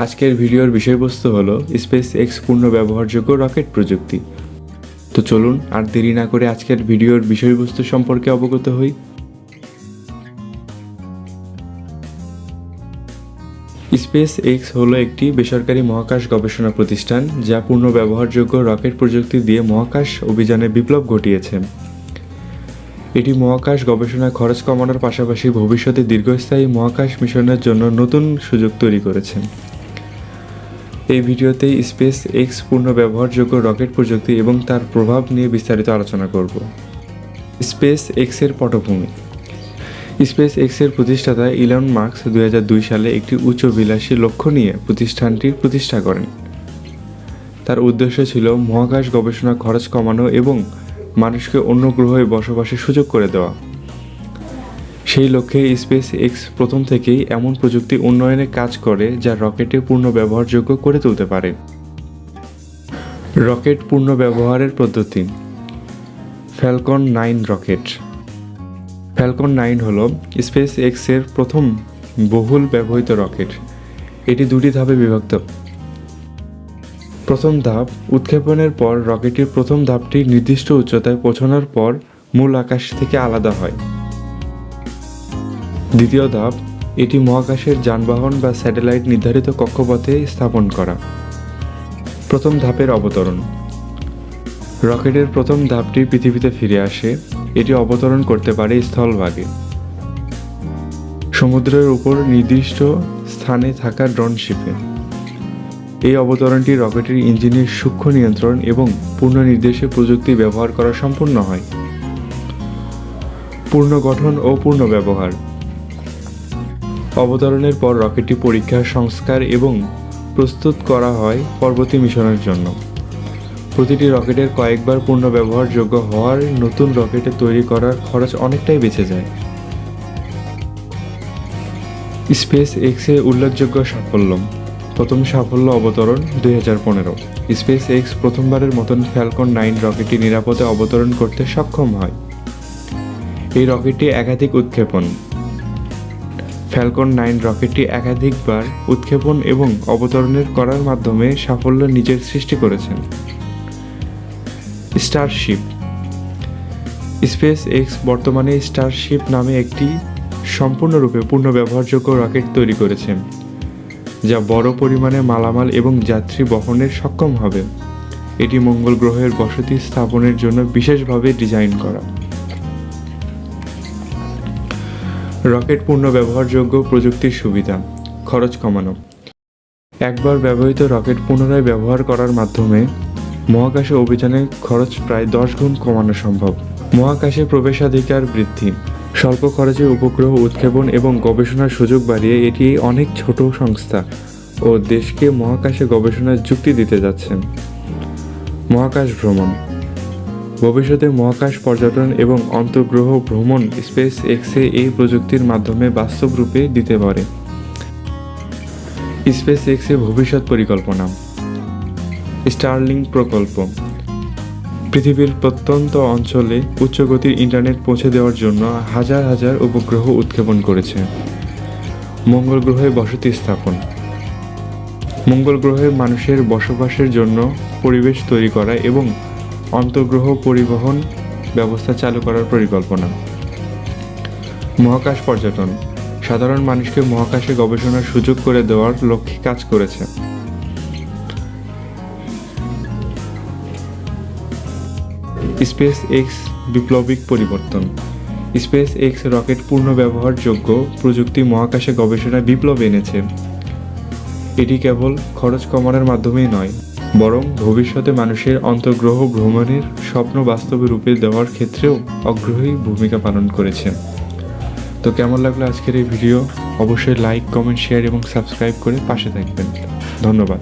আজকের ভিডিওর বিষয়বস্তু হলো স্পেস এক্স পূর্ণ ব্যবহারযোগ্য রকেট প্রযুক্তি। তো চলুন আর দেরি না করে আজকের ভিডিওর বিষয়বস্তু সম্পর্কে অবগত হই। স্পেস এক্স হলো একটি বেসরকারি মহাকাশ গবেষণা প্রতিষ্ঠান যা পূর্ণ ব্যবহারযোগ্য রকেট প্রযুক্তি দিয়ে মহাকাশ অভিযানে বিপ্লব ঘটিয়েছে। এটি মহাকাশ গবেষণায় খরচ কমানোর পাশাপাশি ভবিষ্যতে দীর্ঘস্থায়ী মহাকাশ মিশনের জন্য নতুন সুযোগ তৈরি করেছে। এই ভিডিওতে স্পেস এক্স পূর্ণ ব্যবহারযোগ্য রকেট প্রযুক্তি এবং তার প্রভাব নিয়ে বিস্তারিত আলোচনা করব। স্পেস এক্সের পটভূমি। স্পেস এক্সের প্রতিষ্ঠাতা ইলন মাস্ক 2002 সালে একটি উচ্চবিলাসী লক্ষ্য নিয়ে প্রতিষ্ঠানটি প্রতিষ্ঠা করেন। তার উদ্দেশ্য ছিল মহাকাশ গবেষণা খরচ কমানো এবং মানুষকে অন্য গ্রহে বসবাসের সুযোগ করে দেওয়া। সেই লক্ষ্যে স্পেস এক্স প্রথম থেকেই এমন প্রযুক্তি উন্নয়নে কাজ করে যা রকেটে পূর্ণ ব্যবহারযোগ্য করে তুলতে পারে। রকেট পূর্ণ ব্যবহারের পদ্ধতি। Falcon 9 rocket. ফ্যালকন 9 হল স্পেস এক্সের প্রথম বহুল ব্যবহৃত রকেট। এটি দুটি ধাপে বিভক্ত। প্রথম ধাপ, উৎক্ষেপণের পর রকেটের প্রথম ধাপটি নির্দিষ্ট উচ্চতায় পৌঁছানোর পর মূল আকাশ থেকে আলাদা হয়। দ্বিতীয় ধাপ, এটি মহাকাশের যানবাহন বা স্যাটেলাইট নির্ধারিত কক্ষপথে স্থাপন করা। প্রথম ধাপের অবতরণ। রকেটের প্রথম ধাপটি পৃথিবীতে ফিরে আসে। এটি অবতরণ করতে পারে স্থলভাগে, সমুদ্রের উপর নির্দিষ্ট স্থানে থাকা ড্রোনশিপে। এই অবতরণটি রকেটের ইঞ্জিনের সূক্ষ্ম নিয়ন্ত্রণ এবং পূর্ণ নির্দেশে প্রযুক্তি ব্যবহার করা সম্পূর্ণ হয়। পূর্ণ গঠন ও পূর্ণ ব্যবহার। অবতরণের পর রকেটটি পরীক্ষা, সংস্কার এবং প্রস্তুত করা হয় পরবর্তী মিশনের জন্য। প্রতিটি রকেটের কয়েকবার পূর্ণ ব্যবহারযোগ্য হওয়ার নতুন রকেটে তৈরি করার খরচ অনেকটাই বেঁচে যায়। স্পেস এক্সে উল্লেখযোগ্য সাফল্য। প্রথম সাফল্য অবতরণ 2015। স্পেস এক্স প্রথমবারের মতন ফ্যালকন 9 রকেটটি নিরাপদে অবতরণ করতে সক্ষম হয়। এই রকেটটি একাধিক উৎক্ষেপণ। ফ্যালকন 9 রকেটটি একাধিকবার উৎক্ষেপণ এবং অবতরণের করার মাধ্যমে সাফল্য নিজের সৃষ্টি করেছেন। স্টারশিপ। স্পেস এক্স বর্তমানে স্টারশিপ নামে একটি সম্পূর্ণরূপে পূর্ণ ব্যবহারযোগ্য রকেট তৈরি করেছে, যা বড় পরিমাণে মালামাল এবং যাত্রী বহনের সক্ষম হবে। এটি মঙ্গল গ্রহের বসতি স্থাপনের জন্য বিশেষভাবে ডিজাইন করা। রকেট পূর্ণ ব্যবহারযোগ্য প্রযুক্তির সুবিধা। খরচ কমানো। একবার ব্যবহৃত রকেট পুনরায় ব্যবহার করার মাধ্যমে মহাকাশে অভিযানে খরচ প্রায় 10 গুণ কমানো সম্ভব। মহাকাশে প্রবেশাধিকার বৃদ্ধি। স্বল্প খরচে উপগ্রহ উৎক্ষেপণ এবং গবেষণার সুযোগ বাড়িয়ে এটি অনেক ছোট সংস্থা ও দেশকে মহাকাশে গবেষণার যুক্তি দিতে যাচ্ছে। মহাকাশ ভ্রমণ। ভবিষ্যতে মহাকাশ পর্যটন এবং অন্তর্গ্রহ ভ্রমণ স্পেস এক্সে এই প্রযুক্তির মাধ্যমে বাস্তব রূপে দিতে পারে। স্পেস এক্সে ভবিষ্যৎ পরিকল্পনা। স্টারলিংক প্রকল্প। পৃথিবীর প্রত্যন্ত অঞ্চলে উচ্চগতির ইন্টারনেট পৌঁছে দেওয়ার জন্য হাজার হাজার উপগ্রহ উৎক্ষেপণ করেছে। মঙ্গল গ্রহে বসতি স্থাপন। মঙ্গল গ্রহে মানুষের বসবাসের জন্য পরিবেশ তৈরি করা এবং অন্তর্গ্রহ পরিবহন ব্যবস্থা চালু করার পরিকল্পনা। মহাকাশ পর্যটন। সাধারণ মানুষকে মহাকাশে গবেষণার সুযোগ করে দেওয়ার লক্ষ্যে কাজ করেছে। স্পেস এক্স বিপ্লবিক পরিবর্তন। স্পেস এক্স রকেট পূর্ণ ব্যবহারযোগ্য প্রযুক্তি মহাকাশে গবেষণায় বিপ্লব এনেছে। এটি কেবল খরচ কমানোর মাধ্যমেই নয়, বরং ভবিষ্যতে মানুষের অন্তর্গ্রহ ভ্রমণের স্বপ্ন বাস্তবে রূপে দেওয়ার ক্ষেত্রেও অগ্রহী ভূমিকা পালন করেছে। তো কেমন লাগলো আজকের এই ভিডিও? অবশ্যই লাইক, কমেন্ট, শেয়ার এবং সাবস্ক্রাইব করে পাশে থাকবেন। ধন্যবাদ।